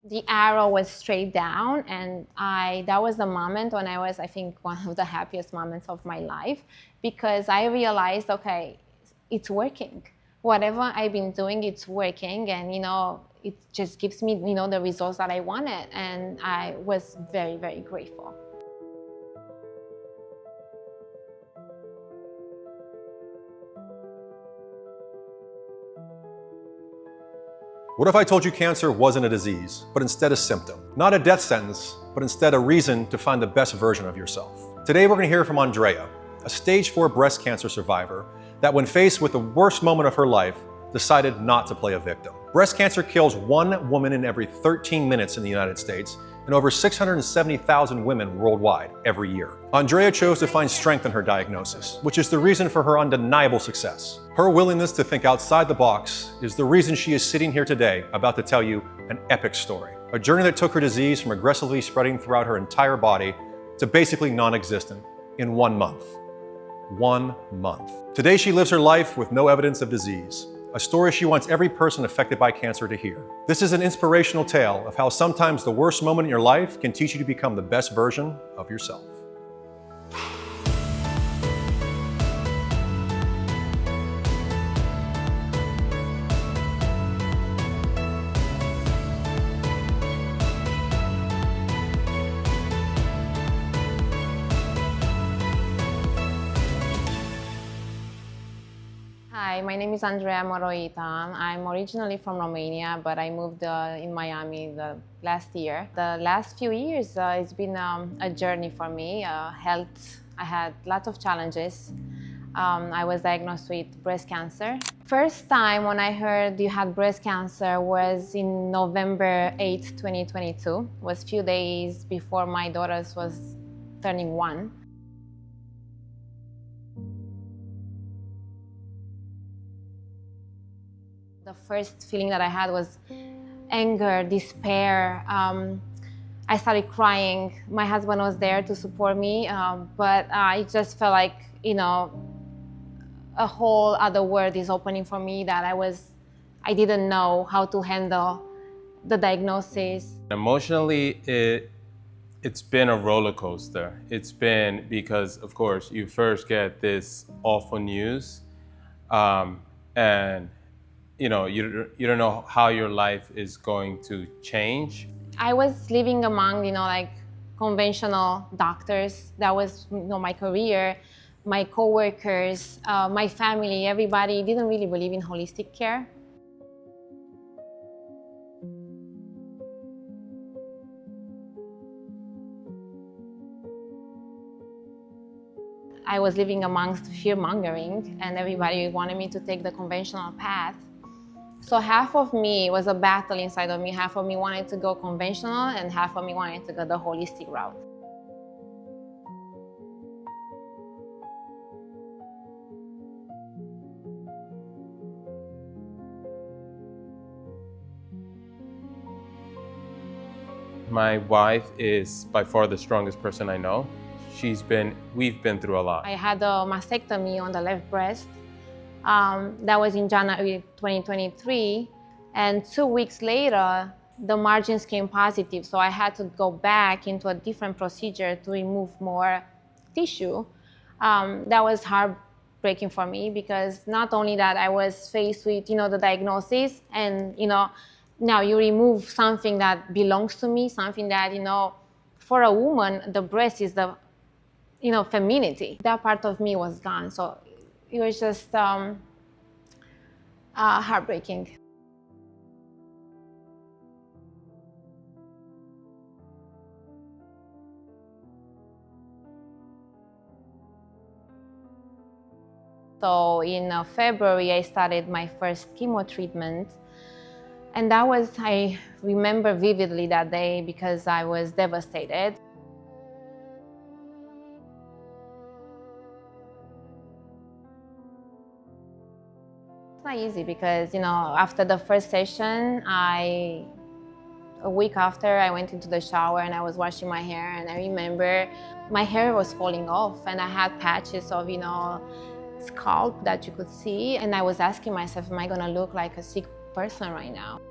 The arrow was straight down, and that was the moment when I was, I think, one of the happiest moments of my life, because I realized, okay, it's working. Whatever I've been doing, it's working, and it just gives me the results that I wanted, and I was very, very grateful. What if I told you cancer wasn't a disease, but instead a symptom? Not a death sentence, but instead a reason to find the best version of yourself. Today we're going to hear from Andrea, a stage 4 breast cancer survivor that when faced with the worst moment of her life, decided not to play a victim. Breast cancer kills 1 woman in every 13 minutes in the United States and over 670,000 women worldwide every year. Andrea chose to find strength in her diagnosis, which is the reason for her undeniable success. Her willingness to think outside the box is the reason she is sitting here today about to tell you an epic story. A journey that took her disease from aggressively spreading throughout her entire body to basically non-existent in 1 month. 1 month. Today she lives her life with no evidence of disease. A story she wants every person affected by cancer to hear. This is an inspirational tale of how sometimes the worst moment in your life can teach you to become the best version of yourself. Hi, my name is Andrea Moroita. I'm originally from Romania, but I moved in Miami the last year. The last few years, it's been a journey for me. Health, I had lots of challenges. I was diagnosed with breast cancer. First time when I heard you had breast cancer was in November 8, 2022. It was a few days before my daughter was turning 1. The first feeling that I had was anger, despair. I started crying. My husband was there to support me, but it just felt like, a whole other world is opening for me that I didn't know how to handle the diagnosis. Emotionally, it's been a roller coaster. It's been because, of course, you first get this awful news, and you don't know how your life is going to change. I was living among, like conventional doctors. That was, my career, my coworkers, my family, everybody didn't really believe in holistic care. I was living amongst fear-mongering, and everybody wanted me to take the conventional path. So half of me was a battle inside of me. Half of me wanted to go conventional, and half of me wanted to go the holistic route. My wife is by far the strongest person I know. We've been through a lot. I had a mastectomy on the left breast. That was in January 2023. And 2 weeks later, the margins came positive. So I had to go back into a different procedure to remove more tissue. That was heartbreaking for me, because not only that I was faced with, the diagnosis, and, now you remove something that belongs to me, something that, for a woman, the breast is the, femininity. That part of me was gone. So it was just heartbreaking. So in February, I started my first chemo treatment. And I remember vividly that day because I was devastated. It's not easy because, after the first session, a week after, I went into the shower and I was washing my hair, and I remember my hair was falling off, and I had patches of, scalp that you could see. And I was asking myself, am I gonna look like a sick person right now?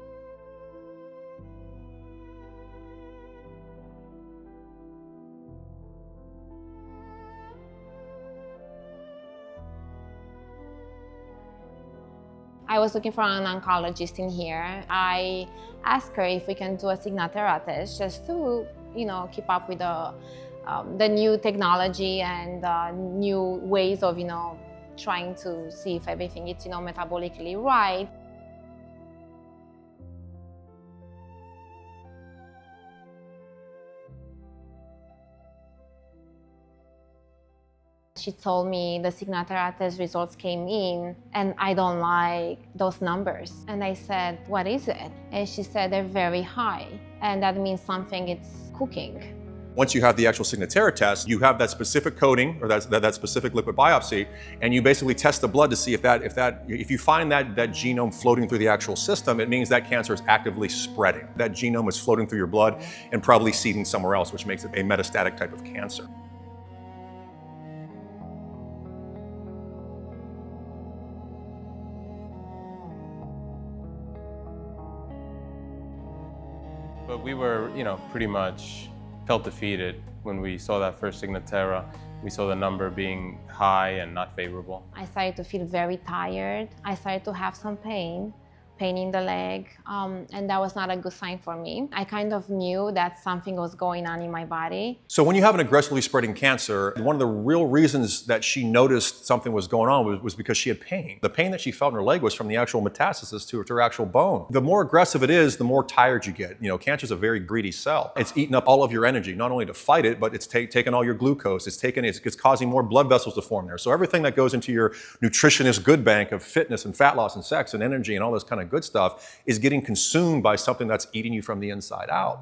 I was looking for an oncologist in here. I asked her if we can do a Signatera test just to, keep up with the new technology and new ways of, trying to see if everything is, metabolically right. She told me the Signatera test results came in and I don't like those numbers. And I said, what is it? And she said, they're very high. And that means something is cooking. Once you have the actual Signatera test, you have that specific coding or that specific liquid biopsy, and you basically test the blood to see if you find that genome floating through the actual system, it means that cancer is actively spreading. That genome is floating through your blood and probably seeding somewhere else, which makes it a metastatic type of cancer. But we were, pretty much felt defeated when we saw that first Signatera. We saw the number being high and not favorable. I started to feel very tired. I started to have some pain in the leg, and that was not a good sign for me. I kind of knew that something was going on in my body. So when you have an aggressively spreading cancer, one of the real reasons that she noticed something was going on was because she had pain. The pain that she felt in her leg was from the actual metastasis to her actual bone. The more aggressive it is, the more tired you get. Cancer is a very greedy cell. It's eating up all of your energy, not only to fight it, but it's taking all your glucose. It's causing more blood vessels to form there. So everything that goes into your nutritionist good bank of fitness and fat loss and sex and energy and all this kind of good stuff is getting consumed by something that's eating you from the inside out.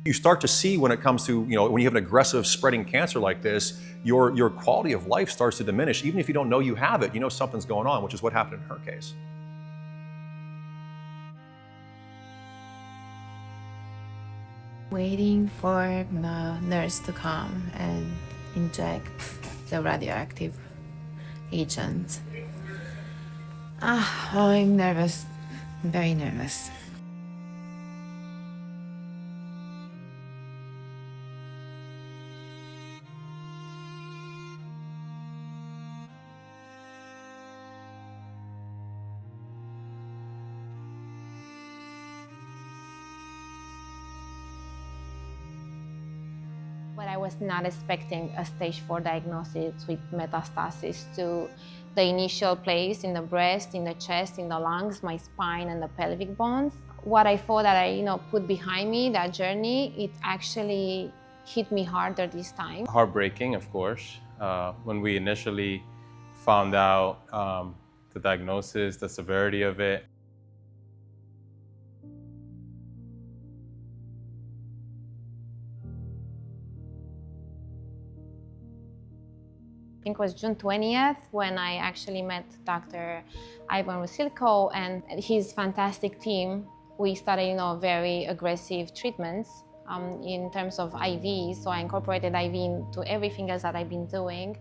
You start to see when it comes to, when you have an aggressive spreading cancer like this, your quality of life starts to diminish. Even if you don't know you have it, something's going on, which is what happened in her case. Waiting for the nurse to come and inject the radioactive agent. I'm nervous, very nervous. But I was not expecting a stage 4 diagnosis with metastasis to the initial place in the breast, in the chest, in the lungs, my spine, and the pelvic bones. What I thought that I put behind me, that journey, it actually hit me harder this time. Heartbreaking, of course. When we initially found out the diagnosis, the severity of it. I think it was June 20th when I actually met Dr. Ivan Rusilko and his fantastic team. We started, very aggressive treatments in terms of IV. So I incorporated IV into everything else that I've been doing.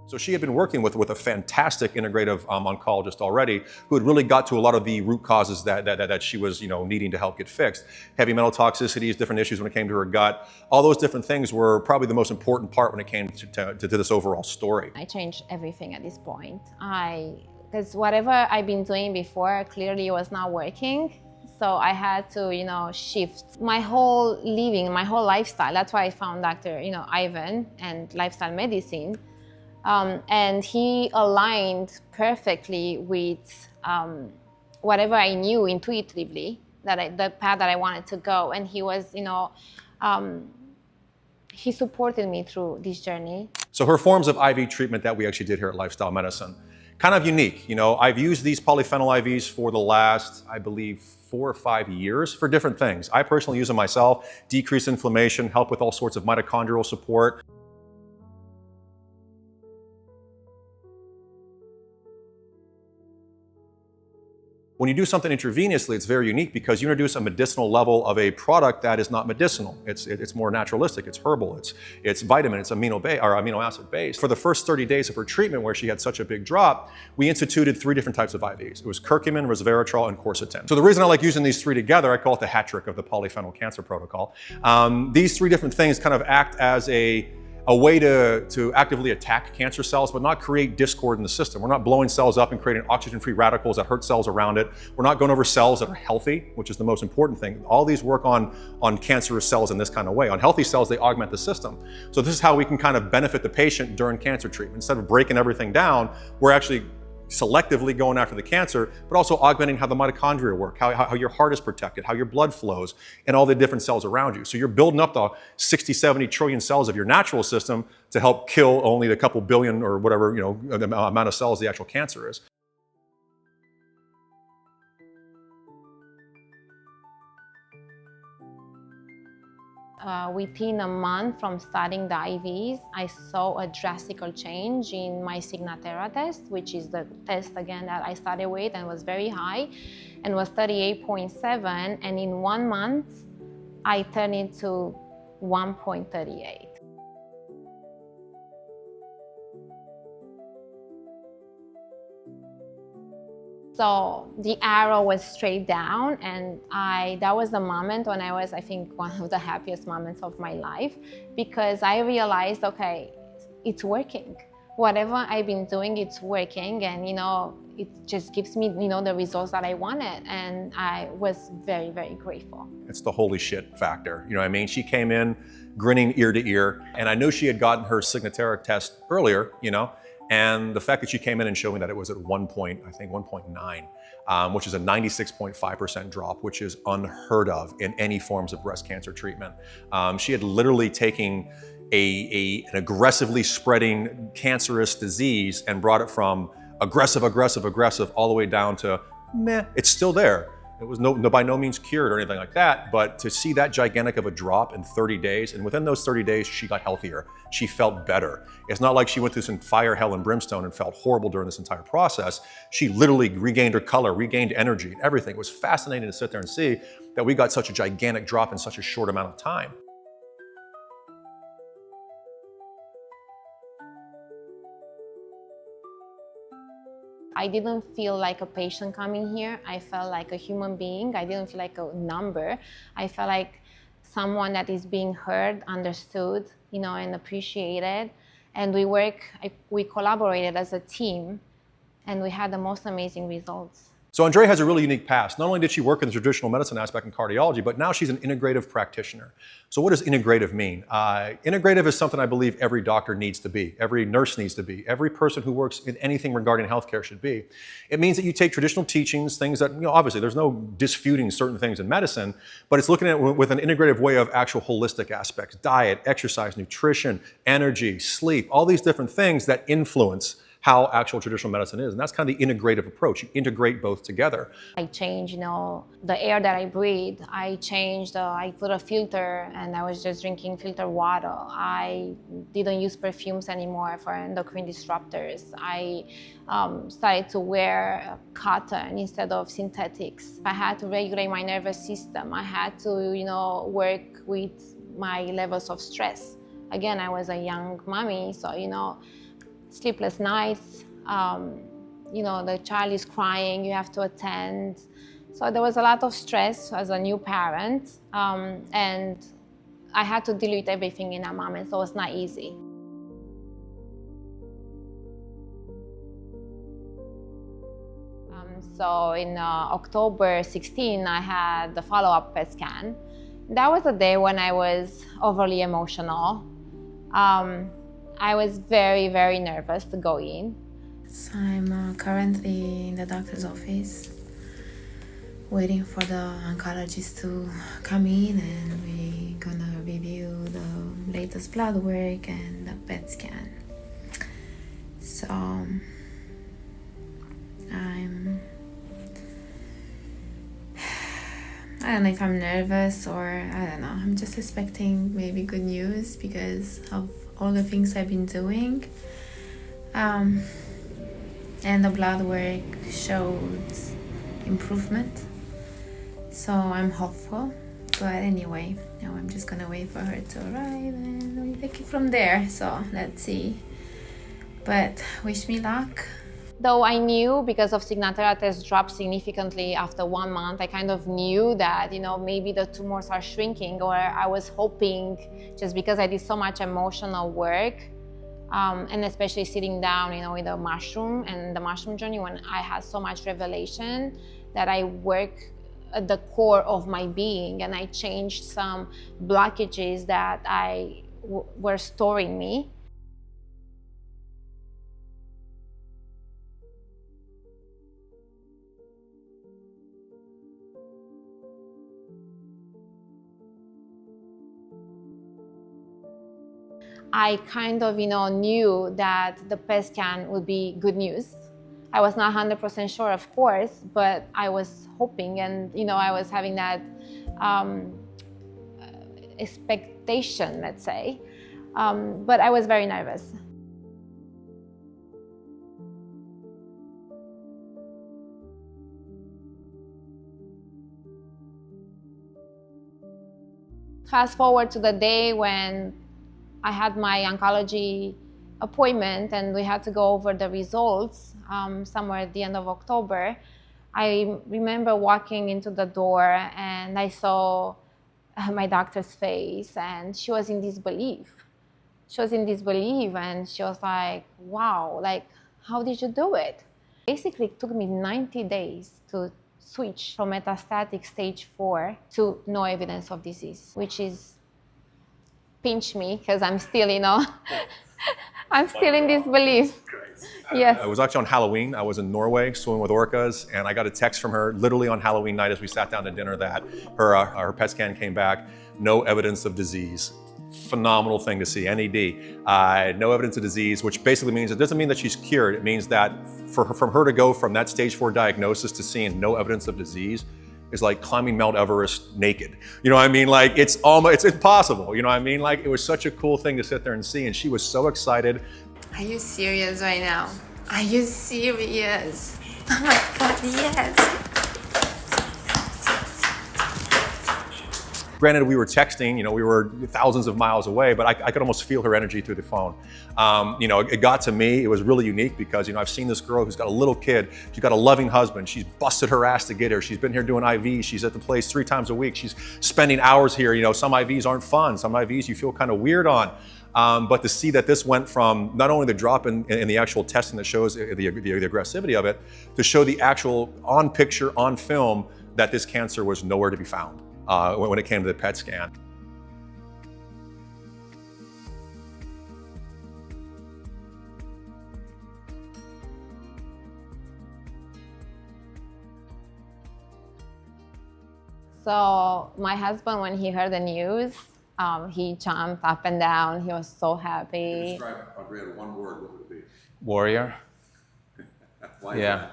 So she had been working with a fantastic integrative oncologist already, who had really got to a lot of the root causes that she was needing to help get fixed. Heavy metal toxicities, different issues when it came to her gut. All those different things were probably the most important part when it came to this overall story. I changed everything at this point. Because whatever I've been doing before clearly was not working. So I had to, shift my whole living, my whole lifestyle. That's why I found Dr. Ivan and lifestyle medicine. And he aligned perfectly with whatever I knew intuitively, the path that I wanted to go. And he was, he supported me through this journey. So her forms of IV treatment that we actually did here at Lifestyle Medicine, kind of unique. I've used these polyphenol IVs for the last, I believe, 4 or 5 years for different things. I personally use them myself, decrease inflammation, help with all sorts of mitochondrial support. When you do something intravenously, it's very unique because you introduce a medicinal level of a product that is not medicinal. It's more naturalistic, it's herbal, it's vitamin, it's amino acid based. For the first 30 days of her treatment where she had such a big drop, we instituted 3 different types of IVs. It was curcumin, resveratrol, and quercetin. So the reason I like using these 3 together, I call it the hat trick of the polyphenol cancer protocol. These 3 different things kind of act as a way to actively attack cancer cells, but not create discord in the system. We're not blowing cells up and creating oxygen-free radicals that hurt cells around it. We're not going over cells that are healthy, which is the most important thing. All these work on cancerous cells in this kind of way. On healthy cells, they augment the system. So this is how we can kind of benefit the patient during cancer treatment. Instead of breaking everything down, we're actually selectively going after the cancer, but also augmenting how the mitochondria work, how your heart is protected, how your blood flows, and all the different cells around you. So you're building up the 60, 70 trillion cells of your natural system to help kill only the couple billion or whatever, the amount of cells the actual cancer is. Within a month from starting the IVs, I saw a drastic change in my Signatera test, which is the test again that I started with and was very high, and was 38.7. And in 1 month, I turned it to 1.38. So the arrow was straight down, and that was the moment when I was, I think, one of the happiest moments of my life, because I realized, okay, it's working. Whatever I've been doing, it's working, and it just gives me, the results that I wanted, and I was very, very grateful. It's the holy shit factor. You know what I mean? She came in grinning ear to ear, and I knew she had gotten her Signatera test earlier, and the fact that she came in and showed me that it was at 1.9, which is a 96.5% drop, which is unheard of in any forms of breast cancer treatment. She had literally taken an aggressively spreading cancerous disease and brought it from aggressive, all the way down to meh, it's still there. It was by no means cured or anything like that, but to see that gigantic of a drop in 30 days, and within those 30 days, she got healthier. She felt better. It's not like she went through some fire, hell, and brimstone and felt horrible during this entire process. She literally regained her color, regained energy, and everything. It was fascinating to sit there and see that we got such a gigantic drop in such a short amount of time. I didn't feel like a patient coming here. I felt like a human being. I didn't feel like a number. I felt like someone that is being heard, understood, and appreciated. And we collaborated as a team, and we had the most amazing results. So Andrea has a really unique past. Not only did she work in the traditional medicine aspect in cardiology, but now she's an integrative practitioner. So what does integrative mean? Integrative is something I believe every doctor needs to be, every nurse needs to be, every person who works in anything regarding healthcare should be. It means that you take traditional teachings, things that, obviously there's no disputing certain things in medicine, but it's looking at it with an integrative way of actual holistic aspects, diet, exercise, nutrition, energy, sleep, all these different things that influence how actual traditional medicine is. And that's kind of the integrative approach. You integrate both together. I changed, the air that I breathe. I changed, I put a filter, and I was just drinking filtered water. I didn't use perfumes anymore for endocrine disruptors. I started to wear cotton instead of synthetics. I had to regulate my nervous system. I had to, work with my levels of stress. Again, I was a young mommy, so, sleepless nights, the child is crying, you have to attend. So there was a lot of stress as a new parent, and I had to deal with everything in a moment, so it was not easy. So in October 16, I had the follow-up PET scan. That was a day when I was overly emotional. I was very, very nervous to go in. So I'm currently in the doctor's office, waiting for the oncologist to come in, and we're gonna review the latest blood work and the PET scan. So I don't know if I'm nervous or I don't know. I'm just expecting maybe good news because of all the things I've been doing. And the blood work showed improvement. So I'm hopeful. But anyway, now I'm just gonna wait for her to arrive and we take it from there. So let's see. But wish me luck. Though I knew because of Signatera test dropped significantly after 1 month, I kind of knew that, maybe the tumors are shrinking, or I was hoping, just because I did so much emotional work, and especially sitting down, with the mushroom and the mushroom journey, when I had so much revelation that I work at the core of my being, and I changed some blockages that were storing me. I kind of, knew that the PET scan would be good news. I was not 100% sure, of course, but I was hoping, and, I was having that expectation, let's say. But I was very nervous. Fast forward to the day when I had my oncology appointment and we had to go over the results somewhere at the end of October. I remember walking into the door and I saw my doctor's face, and she was in disbelief. And she was like, wow, how did you do it? Basically, it took me 90 days to switch from metastatic stage 4 to no evidence of disease, which is pinch me because I'm still, I'm still in disbelief. Yes. I was actually on Halloween. I was in Norway swimming with orcas, and I got a text from her literally on Halloween night as we sat down to dinner that her PET scan came back, no evidence of disease. Phenomenal thing to see, NED, no evidence of disease, which basically means, it doesn't mean that she's cured. It means that from her to go from that stage 4 diagnosis to seeing no evidence of disease is like climbing Mount Everest naked. It's impossible. It was such a cool thing to sit there and see, and she was so excited. Are you serious right now? Are you serious? Oh my God, yes. Granted, we were texting, we were thousands of miles away, but I could almost feel her energy through the phone. It got to me. It was really unique because, I've seen this girl who's got a little kid. She's got a loving husband. She's busted her ass to get her. She's been here doing IVs. She's at the place 3 times a week. She's spending hours here. Some IVs aren't fun. Some IVs you feel kind of weird on. But to see that this went from not only the drop in the actual testing that shows the aggressivity of it, to show the actual on picture, on film, that this cancer was nowhere to be found. When it came to the PET scan. So my husband, when he heard the news, he jumped up and down. He was so happy. Describe Andrea in one word, what would it be? Warrior. Why Yeah.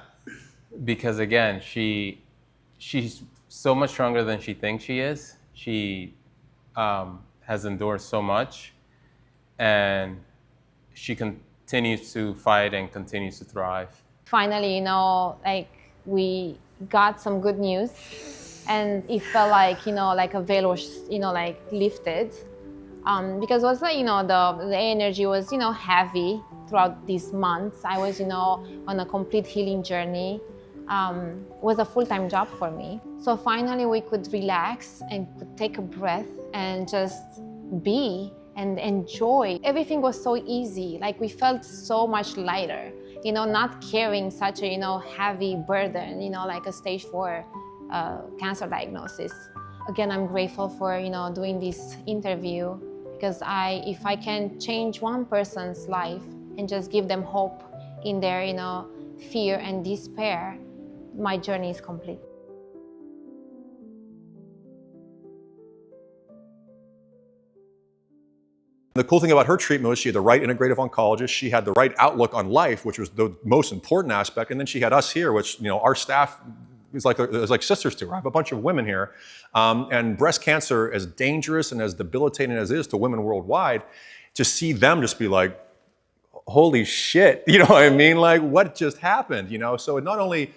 Because again, she's so much stronger than she thinks she is. She has endured so much, and she continues to fight and continues to thrive. Finally, we got some good news, and it felt like a veil was, lifted. Because it was the energy was, heavy throughout these months. I was, on a complete healing journey. Was a full-time job for me. So finally we could relax and could take a breath and just be and enjoy. Everything was so easy. We felt so much lighter, not carrying such a, heavy burden, like a stage 4 cancer diagnosis. Again, I'm grateful for, doing this interview, because if I can change one person's life and just give them hope in their, fear and despair, my journey is complete. The cool thing about her treatment was she had the right integrative oncologist, she had the right outlook on life, which was the most important aspect, and then she had us here, which, our staff is like sisters to her. I have a bunch of women here, and breast cancer, as dangerous and as debilitating as it is to women worldwide, to see them just be like, holy shit, what just happened, So it not only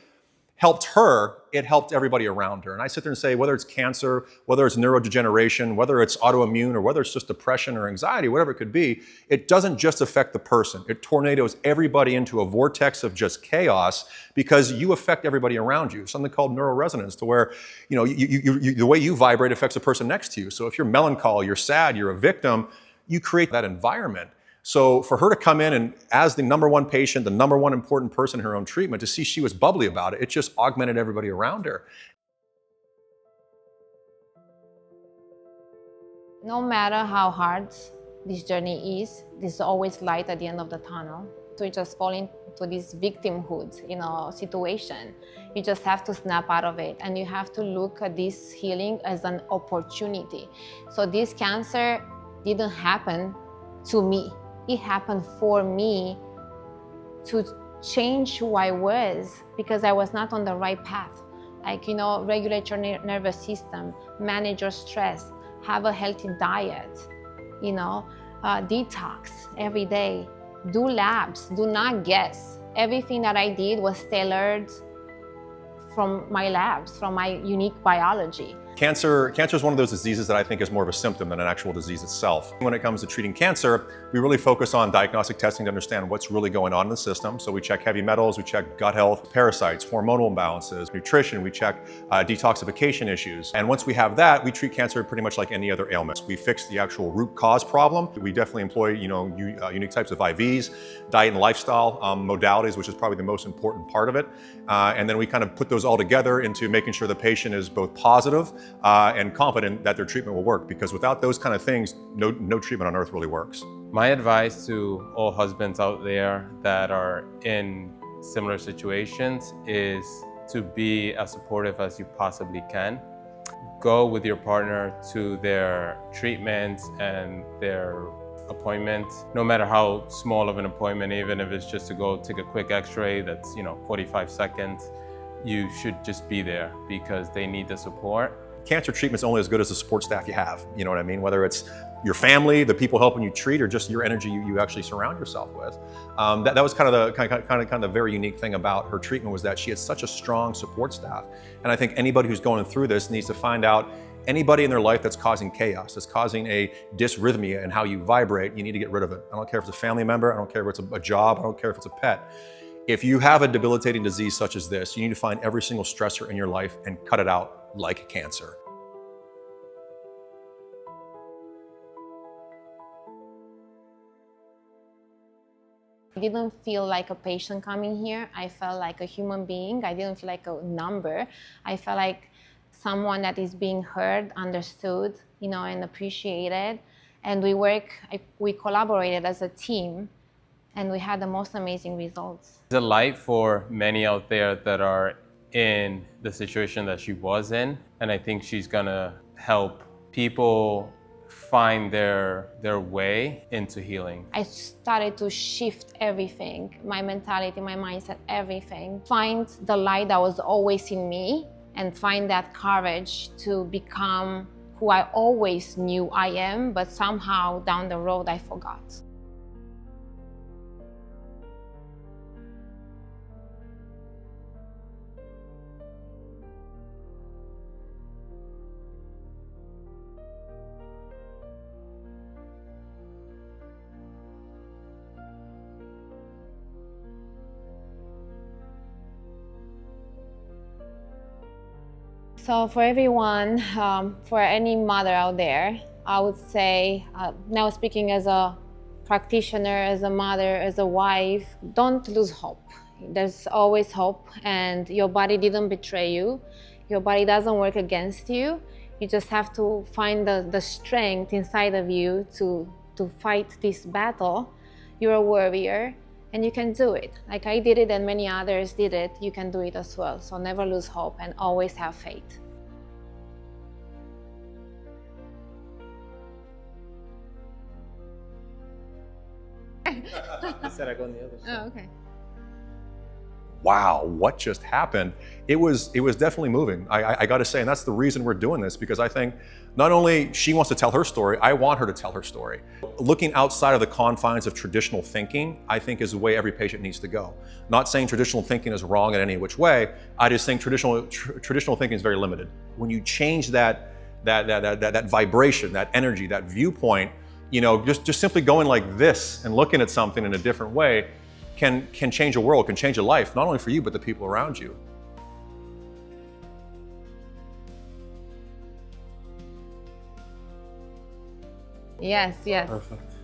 helped her, it helped everybody around her. And I sit there and say, whether it's cancer, whether it's neurodegeneration, whether it's autoimmune, or whether it's just depression or anxiety, whatever it could be, it doesn't just affect the person. It tornadoes everybody into a vortex of just chaos because you affect everybody around you. Something called neural resonance, to where, you know, the way you vibrate affects the person next to you. So if you're melancholy, you're sad, you're a victim, you create that environment. So for her to come in and, as the number one patient, the number one important person in her own treatment, to see she was bubbly about it, it just augmented everybody around her. No matter how hard this journey is, there's always light at the end of the tunnel. So you just fall into this victimhood, you know, situation. You just have to snap out of it, and you have to look at this healing as an opportunity. So this cancer didn't happen to me. It happened for me to change who I was, because I was not on the right path. Like, you know, regulate your nervous system, manage your stress, have a healthy diet, you know, detox every day, do labs, do not guess. Everything that I did was tailored from my labs, from my unique biology. Cancer is one of those diseases that I think is more of a symptom than an actual disease itself. When it comes to treating cancer, we really focus on diagnostic testing to understand what's really going on in the system. So we check heavy metals, we check gut health, parasites, hormonal imbalances, nutrition, we check detoxification issues. And once we have that, we treat cancer pretty much like any other ailment. We fix the actual root cause problem. We definitely employ, you know, unique types of IVs, diet and lifestyle modalities, which is probably the most important part of it. And then we kind of put those all together into making sure the patient is both positive and confident that their treatment will work, because without those kind of things, no treatment on earth really works. My advice to all husbands out there that are in similar situations is to be as supportive as you possibly can. Go with your partner to their treatments and their appointments, no matter how small of an appointment, even if it's just to go take a quick x-ray that's, you know, 45 seconds, you should just be there because they need the support. Cancer treatment's only as good as the support staff you have, you know what I mean? Whether it's your family, the people helping you treat, or just your energy you actually surround yourself with. That was kind of the very unique thing about her treatment, was that she had such a strong support staff. And I think anybody who's going through this needs to find out anybody in their life that's causing chaos, that's causing a dysrhythmia in how you vibrate, you need to get rid of it. I don't care if it's a family member, I don't care if it's a job, I don't care if it's a pet. If you have a debilitating disease such as this, you need to find every single stressor in your life and cut it out like cancer. I didn't feel like a patient coming here. I felt like a human being. I didn't feel like a number. I felt like someone that is being heard, understood, you know, and appreciated. And we collaborated as a team, and we had the most amazing results. There's a light for many out there that are in the situation that she was in, and I think she's gonna help people find their way into healing. I started to shift everything, my mentality, my mindset, everything. Find the light that was always in me, and find that courage to become who I always knew I am, but somehow down the road I forgot. So for everyone, for any mother out there, I would say, now speaking as a practitioner, as a mother, as a wife, don't lose hope. There's always hope, and your body didn't betray you. Your body doesn't work against you. You just have to find the strength inside of you to fight this battle. You're a warrior, and you can do it. Like I did it and many others did it, you can do it as well. So never lose hope and always have faith. I said I go on the other side. Oh, okay. wow, what just happened? It was definitely moving. I got to say, and that's the reason we're doing this, because I think not only she wants to tell her story, I want her to tell her story. Looking outside of the confines of traditional thinking, I think is the way every patient needs to go. Not saying traditional thinking is wrong in any which way. I just think traditional thinking is very limited. When you change that vibration, that energy, that viewpoint, you know, just simply going like this and looking at something in a different way can change a world, can change a life, not only for you, but the people around you. Yes, yes. Perfect.